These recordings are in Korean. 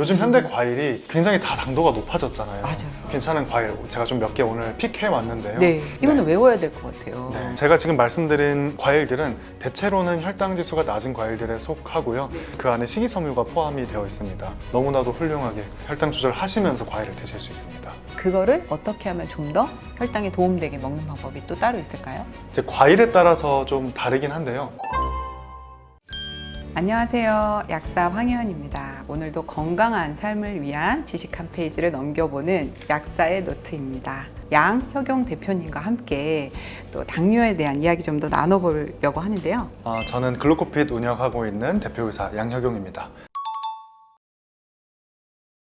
요즘 현대 과일이 굉장히 다 당도가 높아졌잖아요. 맞아요. 괜찮은 과일 제가 좀 몇 개 오늘 픽해 왔는데요. 네, 이거는 외워야 될 것 같아요. 네. 제가 지금 말씀드린 과일들은 대체로는 혈당 지수가 낮은 과일들에 속하고요. 그 안에 식이섬유가 포함이 되어 있습니다. 너무나도 훌륭하게 혈당 조절하시면서 과일을 드실 수 있습니다. 그거를 어떻게 하면 좀 더 혈당에 도움되게 먹는 방법이 또 따로 있을까요? 이제 과일에 따라서 좀 다르긴 한데요. 안녕하세요. 약사 황혜원입니다. 오늘도 건강한 삶을 위한 지식 한 페이지를 넘겨보는 약사의 노트입니다. 양혁용 대표님과 함께 또 당뇨에 대한 이야기 좀 더 나눠보려고 하는데요. 저는 글루코핏 운영하고 있는 대표의사 양혁용입니다.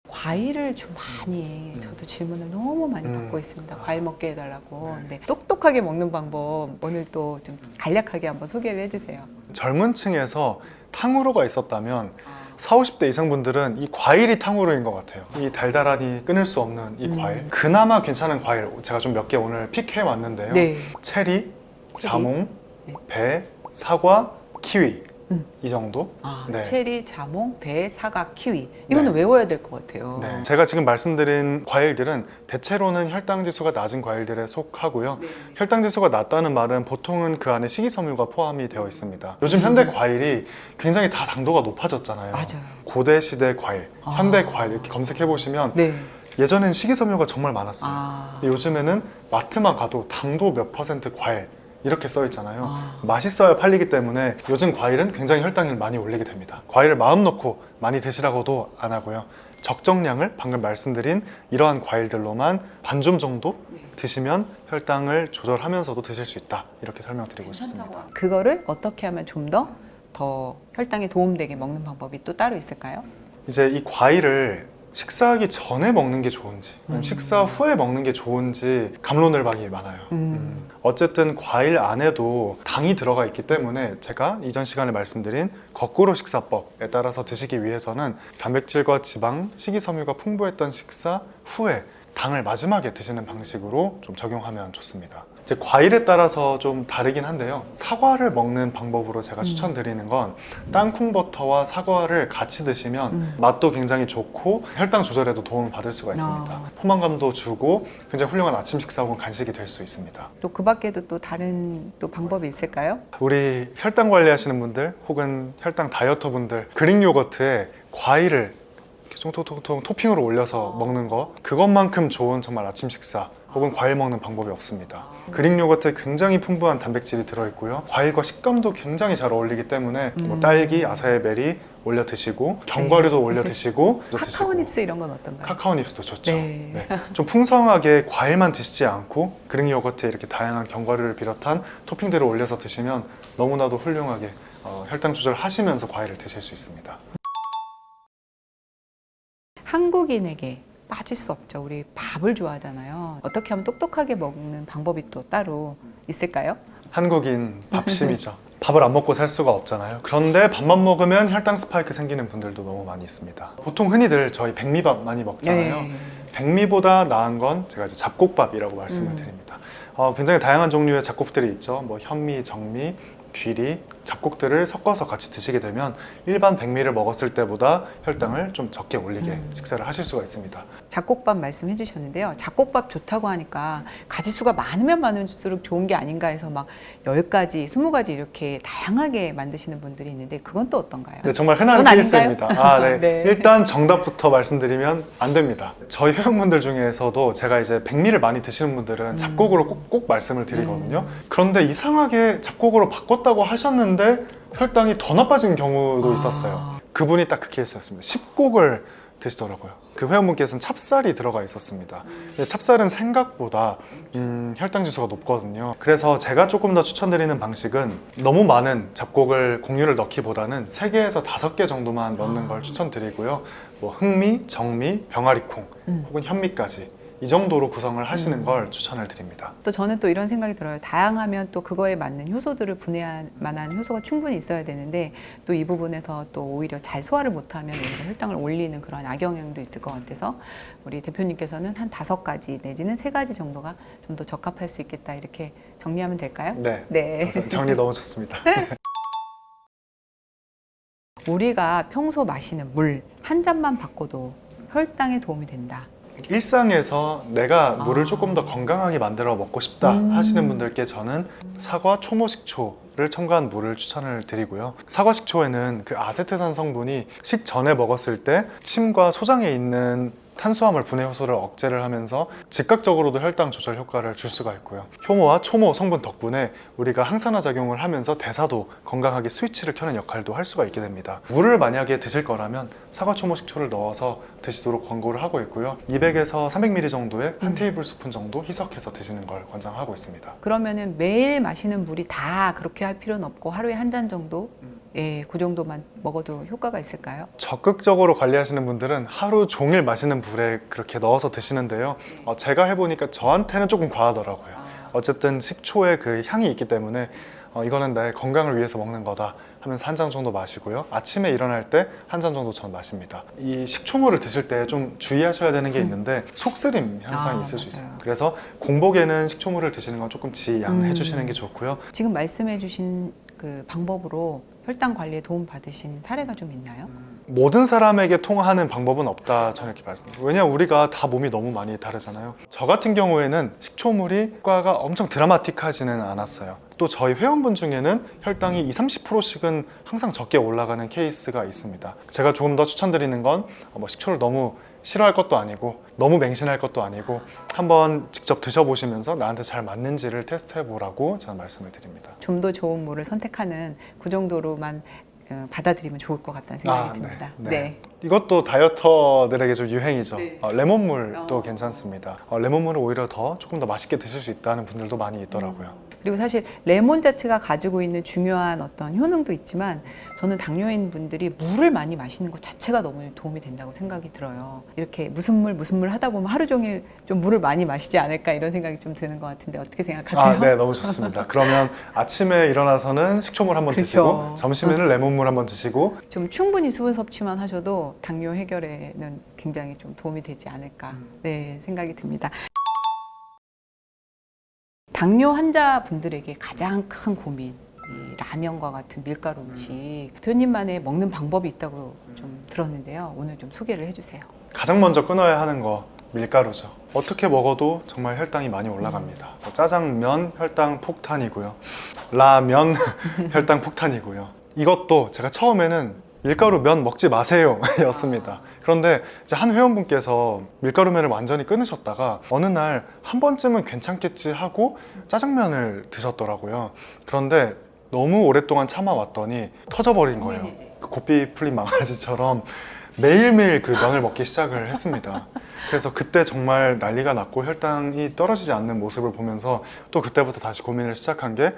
과일을 좀 많이 저도 질문을 너무 많이 받고 있습니다. 과일 먹게 해달라고. 근데 똑똑하게 먹는 방법 오늘 또 좀 간략하게 한번 소개를 해주세요. 젊은 층에서 탕후루가 있었다면 40, 50대 이상 분들은 이 과일이 탕후루인 것 같아요. 이 달달하니 끊을 수 없는 이 과일. 그나마 괜찮은 과일 제가 좀 몇 개 오늘 픽해 왔는데요. 네. 체리, 자몽, 네. 배, 사과, 키위 이 정도. 네. 체리, 자몽, 배, 사과, 키위. 이거는 네. 외워야 될 것 같아요. 네. 제가 지금 말씀드린 과일들은 대체로는 혈당 지수가 낮은 과일들에 속하고요. 혈당 지수가 낮다는 말은 보통은 그 안에 식이섬유가 포함이 되어 있습니다. 요즘 현대 과일이 굉장히 다 당도가 높아졌잖아요. 맞아요. 고대 시대 과일, 현대 과일 이렇게 검색해 보시면 네. 예전엔 식이섬유가 정말 많았어요. 근데 요즘에는 마트만 가도 당도 몇 퍼센트 과일 이렇게 써 있잖아요. 맛있어야 팔리기 때문에 요즘 과일은 굉장히 혈당을 많이 올리게 됩니다. 과일을 마음 놓고 많이 드시라고도 안 하고요. 적정량을 방금 말씀드린 이러한 과일들로만 반줌 정도 드시면 혈당을 조절하면서도 드실 수 있다. 이렇게 설명드리고 싶습니다. 그거를 어떻게 하면 좀 더 혈당에 도움되게 먹는 방법이 또 따로 있을까요? 이제 이 과일을 식사하기 전에 먹는 게 좋은지 아니면 식사 후에 먹는 게 좋은지 갑론을박이 많아요. 어쨌든 과일 안에도 당이 들어가 있기 때문에 제가 이전 시간에 말씀드린 거꾸로 식사법에 따라서 드시기 위해서는 단백질과 지방, 식이섬유가 풍부했던 식사 후에 당을 마지막에 드시는 방식으로 좀 적용하면 좋습니다. 이제 과일에 따라서 좀 다르긴 한데요. 사과를 먹는 방법으로 제가 추천드리는 건 땅콩 버터와 사과를 같이 드시면 맛도 굉장히 좋고 혈당 조절에도 도움을 받을 수가 있습니다. 포만감도 주고 굉장히 훌륭한 아침 식사 혹은 간식이 될 수 있습니다. 또 그 밖에도 또 다른 또 방법이 있을까요? 우리 혈당 관리하시는 분들 혹은 혈당 다이어터 분들 그릭 요거트에 과일을 통통통통 토핑으로 올려서 먹는 거 그것만큼 좋은 정말 아침 식사 혹은 과일 먹는 방법이 없습니다. 그릭 요거트에 굉장히 풍부한 단백질이 들어있고요. 과일과 식감도 굉장히 잘 어울리기 때문에 뭐 딸기, 아사히 베리 올려 드시고 견과류도 올려 드시고 카카오 닙스 이런 건 어떤가요? 카카오 닙스도 좋죠. 네. 네. 좀 풍성하게 과일만 드시지 않고 그릭 요거트에 이렇게 다양한 견과류를 비롯한 토핑들을 올려서 드시면 너무나도 훌륭하게 혈당 조절하시면서 과일을 드실 수 있습니다. 한국인에게 빠질 수 없죠. 우리 밥을 좋아하잖아요. 어떻게 하면 똑똑하게 먹는 방법이 또 따로 있을까요? 한국인 밥심이죠. 밥을 안 먹고 살 수가 없잖아요. 그런데 밥만 먹으면 혈당 스파이크 생기는 분들도 너무 많이 있습니다. 보통 흔히들 저희 백미밥 많이 먹잖아요. 네. 백미보다 나은 건 제가 이제 잡곡밥이라고 말씀을 드립니다. 굉장히 다양한 종류의 잡곡들이 있죠. 뭐 현미, 정미, 귀리, 잡곡들을 섞어서 같이 드시게 되면 일반 백미를 먹었을 때보다 혈당을 좀 적게 올리게 식사를 하실 수가 있습니다. 잡곡밥 말씀해 주셨는데요. 잡곡밥 좋다고 하니까 가지수가 많으면 많을수록 좋은 게 아닌가 해서 막 10가지, 20가지 이렇게 다양하게 만드시는 분들이 있는데 그건 또 어떤가요? 네, 정말 흔한 그건 케이스입니다. 네. 네. 일단 정답부터 말씀드리면 안 됩니다. 저희 회원분들 중에서도 제가 이제 백미를 많이 드시는 분들은 잡곡으로 꼭 말씀을 드리거든요. 그런데 이상하게 잡곡으로 바꿨다고 하셨는데 혈당이 더 나빠진 경우도 있었어요. 그분이 딱 그 케이스였습니다. 10곡을 드시더라고요. 그 회원분께서는 찹쌀이 들어가 있었습니다. 근데 찹쌀은 생각보다 혈당 지수가 높거든요. 그래서 제가 조금 더 추천드리는 방식은 너무 많은 잡곡을 공유를 넣기보다는 3개에서 5개 정도만 넣는 걸 추천드리고요. 뭐 흥미, 정미, 병아리콩 혹은 현미까지 이 정도로 구성을 하시는 걸 추천을 드립니다. 또 저는 또 이런 생각이 들어요. 다양하면 또 그거에 맞는 효소들을 분해할 만한 효소가 충분히 있어야 되는데 또 이 부분에서 또 오히려 잘 소화를 못하면 오히려 혈당을 올리는 그런 악영향도 있을 것 같아서 우리 대표님께서는 한 5가지 내지는 3가지 정도가 좀 더 적합할 수 있겠다 이렇게 정리하면 될까요? 네. 정리 너무 좋습니다. 우리가 평소 마시는 물 한 잔만 바꿔도 혈당에 도움이 된다. 일상에서 내가 물을 아. 조금 더 건강하게 만들어 먹고 싶다 하시는 분들께 저는 사과 초모식초를 첨가한 물을 추천을 드리고요. 사과 식초에는 그 아세트산 성분이 식전에 먹었을 때 침과 소장에 있는 탄수화물 분해 효소를 억제를 하면서 즉각적으로도 혈당 조절 효과를 줄 수가 있고요. 효모와 초모 성분 덕분에 우리가 항산화 작용을 하면서 대사도 건강하게 스위치를 켜는 역할도 할 수가 있게 됩니다. 물을 만약에 드실 거라면 사과 초모 식초를 넣어서 드시도록 권고를 하고 있고요. 200에서 300ml 정도의 한 테이블 스푼 정도 희석해서 드시는 걸 권장하고 있습니다. 그러면은 매일 마시는 물이 다 그렇게 할 필요는 없고 하루에 한 잔 정도? 예, 그 정도만 먹어도 효과가 있을까요? 적극적으로 관리하시는 분들은 하루 종일 마시는 물에 그렇게 넣어서 드시는데요. 제가 해보니까 저한테는 조금 과하더라고요. 어쨌든 식초의 그 향이 있기 때문에 이거는 내 건강을 위해서 먹는 거다 하면서 한 잔 정도 마시고요. 아침에 일어날 때 한 잔 정도 전 마십니다. 이 식초물을 드실 때 좀 주의하셔야 되는 게 있는데 속쓰림 현상이 있을 수 있어요. 맞아요. 그래서 공복에는 식초물을 드시는 건 조금 지양해 주시는 게 좋고요. 지금 말씀해 주신 그 방법으로 혈당 관리에 도움 받으신 사례가 좀 있나요? 모든 사람에게 통하는 방법은 없다 저는 이렇게 말씀드려요. 왜냐하면 우리가 다 몸이 너무 많이 다르잖아요. 저 같은 경우에는 식초물이 효과가 엄청 드라마틱하지는 않았어요. 또 저희 회원분 중에는 혈당이 20-30%씩은 항상 적게 올라가는 케이스가 있습니다. 제가 조금 더 추천드리는 건 식초를 너무 싫어할 것도 아니고 너무 맹신할 것도 아니고 한번 직접 드셔보시면서 나한테 잘 맞는지를 테스트해보라고 저는 말씀을 드립니다. 좀 더 좋은 물을 선택하는 그 정도로만 받아들이면 좋을 것 같다는 생각이 듭니다. 네. 이것도 다이어터들에게 좀 유행이죠. 네. 레몬물도 괜찮습니다. 레몬물은 오히려 조금 더 맛있게 드실 수 있다는 분들도 많이 있더라고요. 그리고 사실 레몬 자체가 가지고 있는 중요한 어떤 효능도 있지만 저는 당뇨인 분들이 물을 많이 마시는 것 자체가 너무 도움이 된다고 생각이 들어요. 이렇게 무슨 물 하다 보면 하루 종일 좀 물을 많이 마시지 않을까 이런 생각이 좀 드는 것 같은데 어떻게 생각하세요? 네, 너무 좋습니다. 그러면 아침에 일어나서는 식초물 한번 드시고 그렇죠. 점심에는 레몬물 한번 드시고 좀 충분히 수분 섭취만 하셔도 당뇨 해결에는 굉장히 좀 도움이 되지 않을까 네, 생각이 듭니다. 당뇨 환자분들에게 가장 큰 고민, 이 라면과 같은 밀가루 음식 대표님만의 먹는 방법이 있다고 좀 들었는데요. 오늘 좀 소개를 해주세요. 가장 먼저 끊어야 하는 거 밀가루죠. 어떻게 먹어도 정말 혈당이 많이 올라갑니다. 짜장면 혈당 폭탄이고요. 라면 혈당 폭탄이고요. 이것도 제가 처음에는 밀가루 면 먹지 마세요 였습니다. 그런데 이제 한 회원분께서 밀가루 면을 완전히 끊으셨다가 어느 날 한 번쯤은 괜찮겠지 하고 짜장면을 드셨더라고요. 그런데 너무 오랫동안 참아왔더니 터져버린 거예요. 고삐 풀린 망아지처럼 매일매일 그 면을 먹기 시작을 했습니다. 그래서 그때 정말 난리가 났고 혈당이 떨어지지 않는 모습을 보면서 또 그때부터 다시 고민을 시작한 게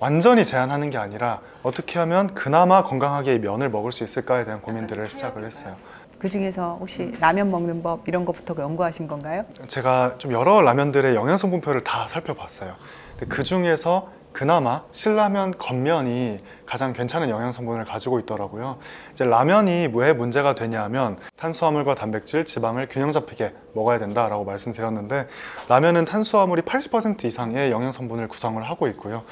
완전히 제한하는 게 아니라 어떻게 하면 그나마 건강하게 이 면을 먹을 수 있을까에 대한 고민들을 시작을 했어요. 그 중에서 혹시 라면 먹는 법 이런 것부터 연구하신 건가요? 제가 좀 여러 라면들의 영양성분표를 다 살펴봤어요. 근데 그 중에서 그나마 신라면 겉면이 가장 괜찮은 영양성분을 가지고 있더라고요. 이제 라면이 왜 문제가 되냐면 탄수화물과 단백질, 지방을 균형 잡히게 먹어야 된다라고 말씀드렸는데 라면은 탄수화물이 80% 이상의 영양성분을 구성을 하고 있고요.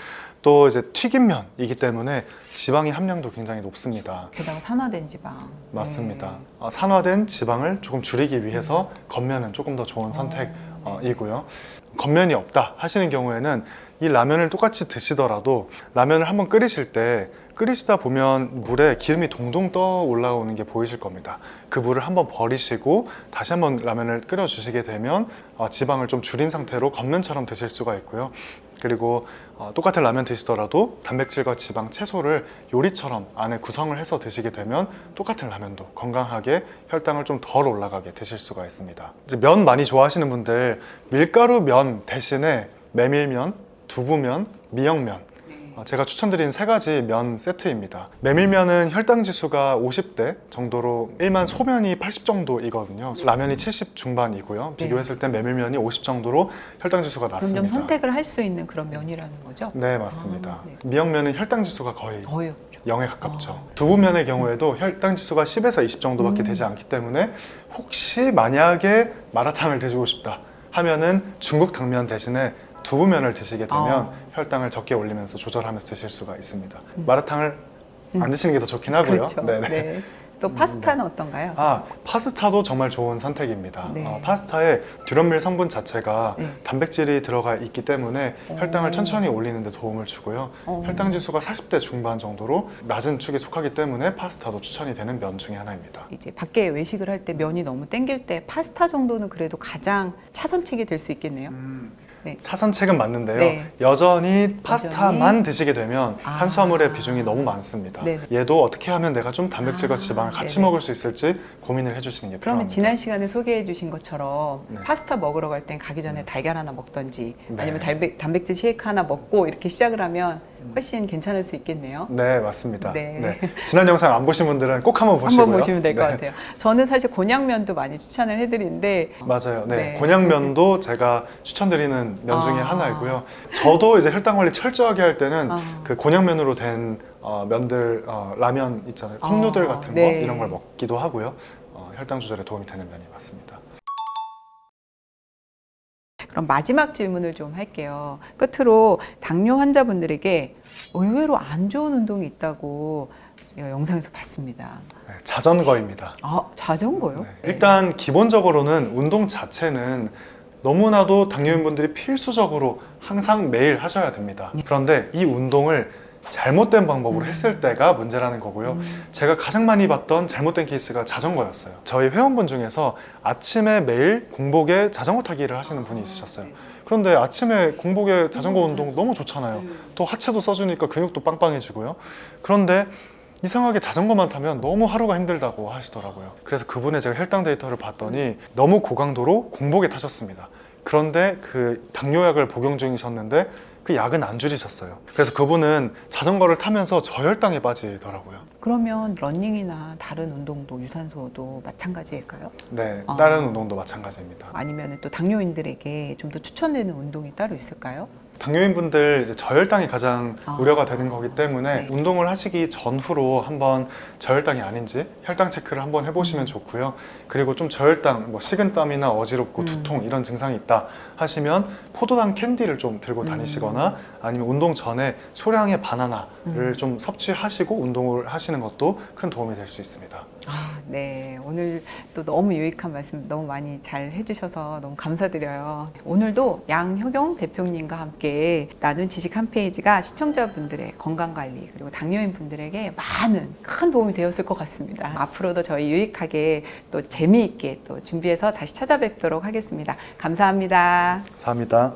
또 이제 튀김면이기 때문에 지방의 함량도 굉장히 높습니다. 게다가 산화된 지방. 맞습니다. 산화된 지방을 조금 줄이기 위해서 겉면은 조금 더 좋은 선택이고요. 겉면이 없다 하시는 경우에는 이 라면을 똑같이 드시더라도 라면을 한번 끓이실 때 끓이시다 보면 물에 기름이 동동 떠 올라오는 게 보이실 겁니다. 그 물을 한번 버리시고 다시 한번 라면을 끓여 주시게 되면 지방을 좀 줄인 상태로 겉면처럼 드실 수가 있고요. 그리고 똑같은 라면 드시더라도 단백질과 지방, 채소를 요리처럼 안에 구성을 해서 드시게 되면 똑같은 라면도 건강하게 혈당을 좀 덜 올라가게 드실 수가 있습니다. 이제 면 많이 좋아하시는 분들 밀가루 면 대신에 메밀면, 두부면, 미역면 제가 추천드린 3가지 면 세트입니다. 메밀면은 혈당 지수가 50대 정도로 일반 소면이 80 정도이거든요. 라면이 70 중반이고요. 비교했을 때 메밀면이 50 정도로 혈당 지수가 그럼 낮습니다. 좀 선택을 할 수 있는 그런 면이라는 거죠? 네, 맞습니다. 네. 미역면은 혈당 지수가 거의 거의 없죠. 0에 가깝죠. 두부면의 경우에도 혈당 지수가 10에서 20 정도밖에 되지 않기 때문에 혹시 만약에 마라탕을 드시고 싶다 하면은 중국 당면 대신에 두부면을 드시게 되면 혈당을 적게 올리면서 조절하면서 드실 수가 있습니다. 마라탕을 안 드시는 게 더 좋긴 하고요. 그렇죠. 네네. 네. 또 파스타는 어떤가요? 파스타도 정말 좋은 선택입니다. 네. 파스타에 듀럼밀 성분 자체가 네. 단백질이 들어가 있기 때문에 혈당을 천천히 올리는 데 도움을 주고요. 혈당 지수가 40대 중반 정도로 낮은 축에 속하기 때문에 파스타도 추천이 되는 면 중에 하나입니다. 이제 밖에 외식을 할 때 면이 너무 땡길 때 파스타 정도는 그래도 가장 차선책이 될 수 있겠네요. 네. 차선책은 맞는데요. 네. 여전히 파스타만 여전히? 드시게 되면 아. 탄수화물의 비중이 너무 많습니다. 네. 얘도 어떻게 하면 내가 좀 단백질과 지방을 같이 네네. 먹을 수 있을지 고민을 해주시는 게 그러면 필요합니다. 지난 시간에 소개해 주신 것처럼 네. 파스타 먹으러 갈 땐 가기 전에 달걀 하나 먹던지 네. 아니면 단백질 쉐이크 하나 먹고 이렇게 시작을 하면 훨씬 괜찮을 수 있겠네요. 네, 맞습니다. 네. 지난 영상 안 보신 분들은 꼭 한번 보시고요. 한번 보시면 될 것 네. 같아요. 저는 사실 곤약면도 많이 추천을 해드리는데 맞아요. 네. 네. 곤약면도 제가 추천드리는 면 중에 아. 하나이고요. 저도 이제 혈당 관리 철저하게 할 때는 아. 그 곤약면으로 된 면들, 라면 있잖아요. 컵누들 같은 거 네. 이런 걸 먹기도 하고요. 혈당 조절에 도움이 되는 면이 맞습니다. 그럼 마지막 질문을 좀 할게요. 끝으로 당뇨 환자분들에게 의외로 안 좋은 운동이 있다고 영상에서 봤습니다. 네, 자전거입니다. 자전거요? 네. 일단 기본적으로는 운동 자체는 너무나도 당뇨인분들이 필수적으로 항상 매일 하셔야 됩니다. 그런데 이 운동을 잘못된 방법으로 했을 때가 문제라는 거고요. 제가 가장 많이 봤던 잘못된 케이스가 자전거였어요. 저희 회원분 중에서 아침에 매일 공복에 자전거 타기를 하시는 분이 있으셨어요. 그런데 아침에 공복에 자전거 운동 너무 좋잖아요. 또 하체도 써주니까 근육도 빵빵해지고요. 그런데 이상하게 자전거만 타면 너무 하루가 힘들다고 하시더라고요. 그래서 그분의 제가 혈당 데이터를 봤더니 너무 고강도로 공복에 타셨습니다. 그런데 그 당뇨약을 복용 중이셨는데 그 약은 안 줄이셨어요. 그래서 그분은 자전거를 타면서 저혈당에 빠지더라고요. 그러면 러닝이나 다른 운동도 유산소도 마찬가지일까요? 네, 다른 운동도 마찬가지입니다. 아니면 또 당뇨인들에게 좀 더 추천되는 운동이 따로 있을까요? 당뇨인분들 이제 저혈당이 가장 우려가 되는 거기 때문에 네. 운동을 하시기 전후로 한번 저혈당이 아닌지 혈당 체크를 한번 해보시면 좋고요. 그리고 좀 저혈당, 뭐 식은땀이나 어지럽고 두통 이런 증상이 있다 하시면 포도당 캔디를 좀 들고 다니시거나 아니면 운동 전에 소량의 바나나를 좀 섭취하시고 운동을 하시는 것도 큰 도움이 될 수 있습니다. 네. 오늘 또 너무 유익한 말씀 너무 많이 잘 해주셔서 너무 감사드려요. 오늘도 양효경 대표님과 함께 나눈 지식 한 페이지가 시청자분들의 건강관리 그리고 당뇨인 분들에게 많은 큰 도움이 되었을 것 같습니다. 앞으로도 저희 유익하게 또 재미있게 또 준비해서 다시 찾아뵙도록 하겠습니다. 감사합니다. 감사합니다.